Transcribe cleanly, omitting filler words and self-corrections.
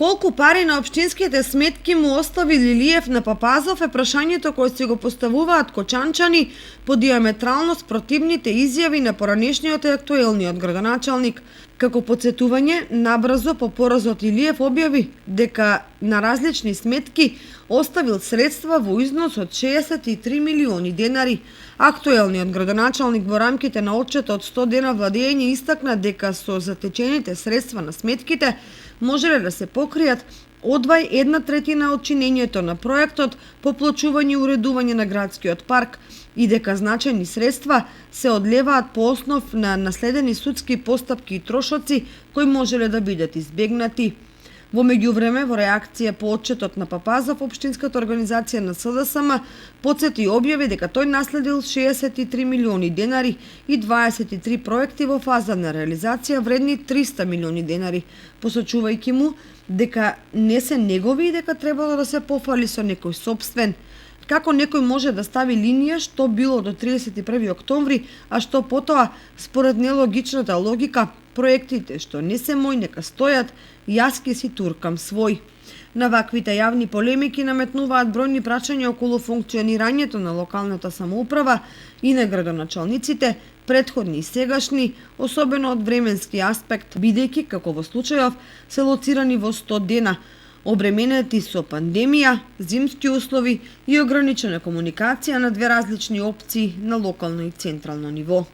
Колку пари на општинските сметки му остави Лилиев на Папазов е прашањето кое си го поставуваат кочанчани по диаметрално спротивните изјави на поранешниот и актуелниот градоначалник. Како подсетување, набрзо по поразот Илиев објави дека на различни сметки оставил средства во износ од 63 милиони денари. Актуелниот градоначалник во рамките на отчетот 100 дена владење истакна дека со затечените средства на сметките можеле да се покријат одвај 1/3 од чинењето на проектот поплочување и уредување на градскиот парк и дека значајни средства се одлеваат по основ на наследени судски постапки и трошоци кои можеле да бидат избегнати. Во меѓувреме, во реакција по отчетот на Папазов, општинската организација на СДСМ потсети и објави дека тој наследил 63 милиони денари и 23 проекти во фаза на реализација вредни 300 милиони денари, посочувајќи му дека не се негови и дека требало да се пофали со некој сопствен. Како некој може да стави линија што било до 31 октомври, а што потоа, според нелогичната логика, проектите што не се мој нека стојат, јас ке си туркам свој. На ваквите јавни полемики наметнуваат бројни прашања околу функционирањето на локалната самоуправа и на градоначалниците, претходни и сегашни, особено од временски аспект, бидејќи, како во случајов, се лоцирани во 100 дена, обременети со пандемија, зимски услови и ограничена комуникација на две различни опции на локално и централно ниво.